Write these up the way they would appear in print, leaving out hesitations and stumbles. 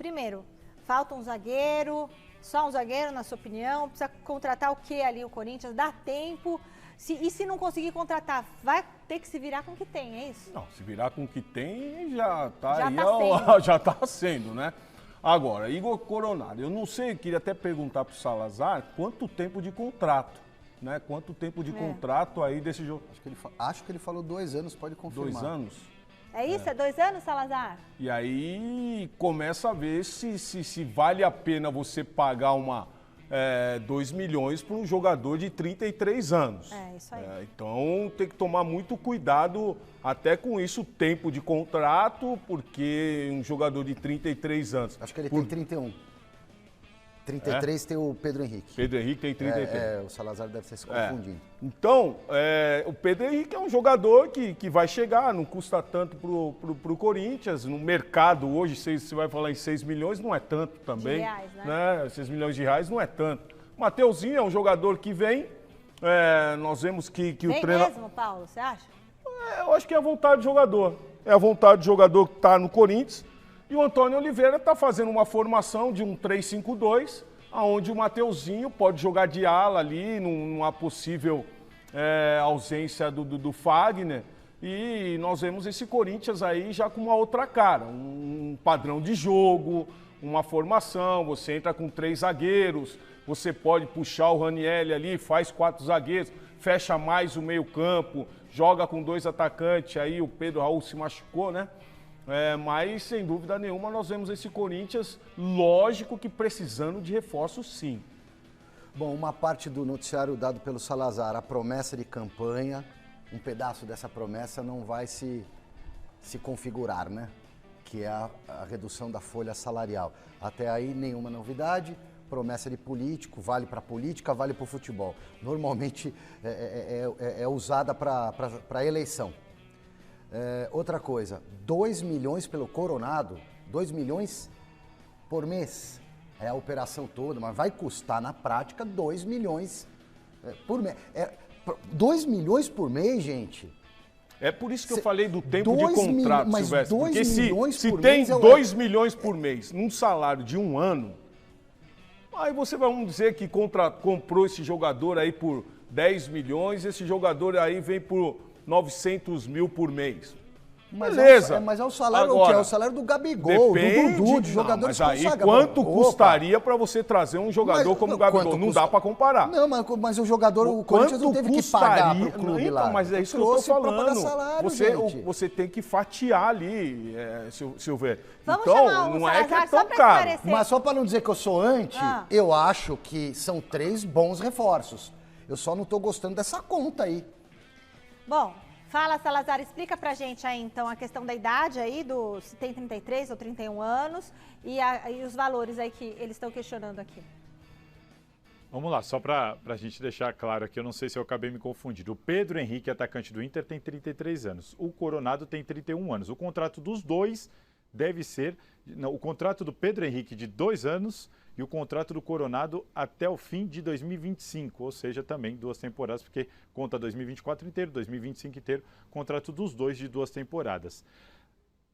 Primeiro, falta um zagueiro, só um zagueiro, na sua opinião? Precisa contratar o que ali o Corinthians? Dá tempo? E se não conseguir contratar, vai ter que se virar com o que tem, é isso? Não, se virar com o que tem, já está Já aí, tá sendo. já está sendo, né? Agora, Igor Coronado, eu não sei, queria até perguntar para o Salazar quanto tempo de contrato, né? Quanto tempo de contrato aí desse jogo? Acho que ele falou 2 anos, pode confirmar. 2 anos? É isso? É 2 anos, Salazar? E aí começa a ver se vale a pena você pagar 2 milhões para um jogador de 33 anos. É, isso aí. Então tem que tomar muito cuidado até com isso, tempo de contrato, porque um jogador de 33 anos... Acho que ele tem 31. 33 tem o Pedro Henrique. Pedro Henrique tem 33. O Salazar deve ter se confundindo. Então, o Pedro Henrique é um jogador que vai chegar, não custa tanto pro Corinthians. No mercado hoje, você vai falar em 6 milhões, não é tanto também. De reais, né? 6 milhões de reais não é tanto. O Mateuzinho é um jogador que vem, nós vemos que Vem o treinador... mesmo, Paulo, você acha? Eu acho que é a vontade do jogador. É a vontade do jogador que está no Corinthians. E o Antônio Oliveira está fazendo uma formação de um 3-5-2, onde o Mateuzinho pode jogar de ala ali, numa possível ausência do Fagner. E nós vemos esse Corinthians aí já com uma outra cara, um padrão de jogo, uma formação, você entra com 3 zagueiros, você pode puxar o Ranieri ali, faz 4 zagueiros, fecha mais o meio-campo, joga com 2 atacantes, aí o Pedro Raul se machucou, né? Mas, sem dúvida nenhuma, nós vemos esse Corinthians, lógico que precisando de reforço, sim. Bom, uma parte do noticiário dado pelo Salazar, a promessa de campanha, um pedaço dessa promessa não vai se configurar, né? Que é a redução da folha salarial. Até aí, nenhuma novidade. Promessa de político, vale para política, vale para o futebol. Normalmente é usada para eleição. Outra coisa, 2 milhões pelo Coronado, 2 milhões por mês. É a operação toda, mas vai custar na prática 2 milhões por mês. 2 milhões por mês, gente? É por isso que eu falei do tempo de contrato, Silvestre. Porque se tem 2 milhões por mês num salário de 1 ano, aí você vai dizer que comprou esse jogador aí por 10 milhões, esse jogador aí vem por 900 mil por mês. Beleza. Mas é o salário agora, é o salário do Gabigol, do Dudu, de jogadores que aí quanto custaria para você trazer um jogador como o Gabigol? Não dá para comparar. Não, mas o jogador, o Corinthians não teve que pagar pro clube lá. Mas é isso que eu tô falando. Salário, você tem que fatiar ali, Silvério. Vamos então, chamar o não é que é Salazar tão caro. Mas só para não dizer que eu sou anti, eu acho que são 3 bons reforços. Eu só não tô gostando dessa conta aí. Bom, fala, Salazar, explica pra gente aí, então, a questão da idade aí, se tem 33 ou 31 anos, e os valores aí que eles estão questionando aqui. Vamos lá, só pra gente deixar claro aqui, eu não sei se eu acabei me confundindo. O Pedro Henrique, atacante do Inter, tem 33 anos. O Coronado tem 31 anos. O contrato dos dois deve ser... Não, o contrato do Pedro Henrique de 2 anos... e o contrato do Coronado até o fim de 2025, ou seja, também 2 temporadas, porque conta 2024 inteiro, 2025 inteiro, contrato dos dois de 2 temporadas.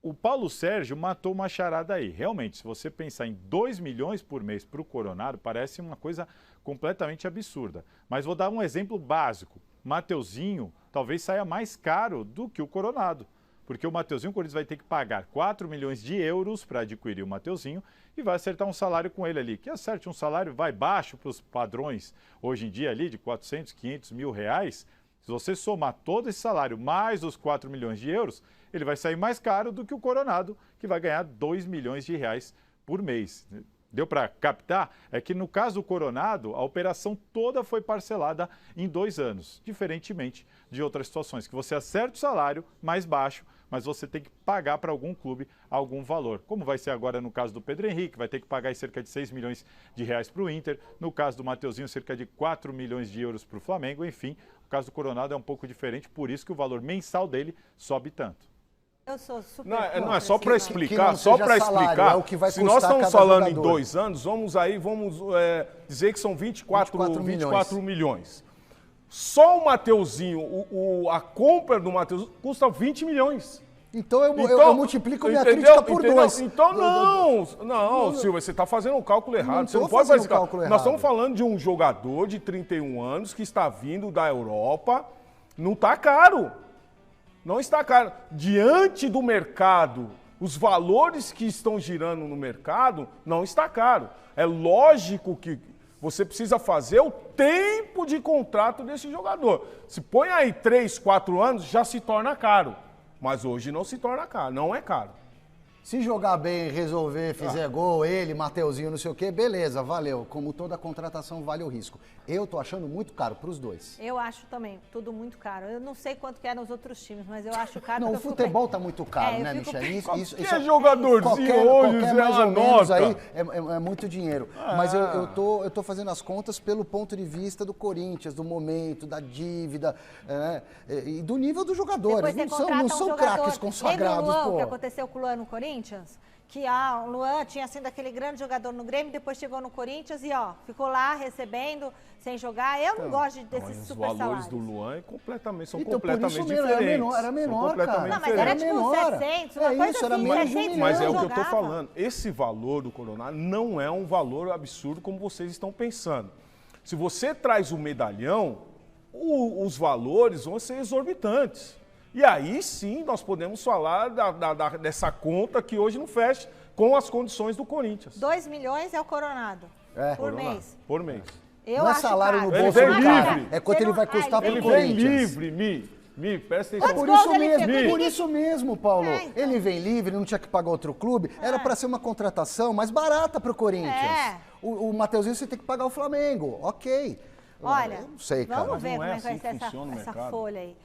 O Paulo Sérgio matou uma charada aí. Realmente, se você pensar em 2 milhões por mês para o Coronado, parece uma coisa completamente absurda. Mas vou dar um exemplo básico. Mateuzinho talvez saia mais caro do que o Coronado. Porque o Mateuzinho, o Corinthians vai ter que pagar 4 milhões de euros para adquirir o Mateuzinho e vai acertar um salário com ele ali. Que acerte um salário, vai baixo para os padrões hoje em dia ali de 400, 500 mil reais. Se você somar todo esse salário mais os 4 milhões de euros, ele vai sair mais caro do que o Coronado, que vai ganhar 2 milhões de reais por mês. Deu para captar? É que no caso do Coronado, a operação toda foi parcelada em 2 anos, diferentemente de outras situações, que você acerta o salário mais baixo, mas você tem que pagar para algum clube algum valor. Como vai ser agora no caso do Pedro Henrique, vai ter que pagar cerca de 6 milhões de reais para o Inter, no caso do Mateuzinho, cerca de 4 milhões de euros para o Flamengo, enfim, o caso do Coronado é um pouco diferente, por isso que o valor mensal dele sobe tanto. Eu sou super não é só para explicar, é o que vai se nós estamos falando jogador. em 2 anos, vamos dizer que são 24 milhões. Só o Mateuzinho, a compra do Mateuzinho custa 20 milhões. Então eu multiplico minha crítica por 2. Então não, Silva, você está fazendo um cálculo errado. Você não pode fazer cálculo errado. Nós estamos falando de um jogador de 31 anos que está vindo da Europa. Não está caro. Não está caro. Diante do mercado, os valores que estão girando no mercado, não está caro. É lógico que você precisa fazer o tempo de contrato desse jogador. Se põe aí 3, 4 anos, já se torna caro. Mas hoje não se torna caro, não é caro. Se jogar bem, resolver, fizer gol, ele, Mateuzinho, não sei o quê, beleza, valeu. Como toda contratação vale o risco. Eu tô achando muito caro pros dois. Eu acho também, tudo muito caro. Eu não sei quanto que é nos outros times, mas eu acho caro. Não, o futebol tá muito caro, né, Michel? Isso é jogadorzinho hoje, Zé, mais ou menos anota. aí é muito dinheiro. Mas eu tô fazendo as contas pelo ponto de vista do Corinthians, do momento, da dívida, e do nível dos jogadores. Não são craques consagrados, Lembra o Luan, pô. que aconteceu com o Luan no Corinthians? Que o Luan tinha sido aquele grande jogador no Grêmio, depois chegou no Corinthians e ficou lá recebendo, sem jogar. Eu não gosto desses super salários. Os valores do Luan são Então, completamente por isso mesmo, diferentes. era menor, cara. Não, mas era tipo 700, uma coisa era assim, menos 700 Mas é o que eu jogava. estou falando. Esse valor do Coronado não é um valor absurdo como vocês estão pensando. Se você traz o medalhão, os valores vão ser exorbitantes. E aí sim nós podemos falar dessa conta que hoje não fecha com as condições do Corinthians. 2 milhões é o Coronado por mês. Por mês. Eu não é acho salário caro. no bolso do vem cara. livre. É quanto ele vai custar pro Ele Corinthians. vem livre, presta atenção. Por gols isso ele mesmo, fez? por isso mesmo, Paulo. Então. Ele vem livre, não tinha que pagar outro clube. Era pra ser uma contratação mais barata pro Corinthians. O Mateuzinho você tem que pagar o Flamengo. Ok. Olha, Eu não sei, cara. vamos ver Não como é é que vai assim ser que funciona o essa mercado. folha aí.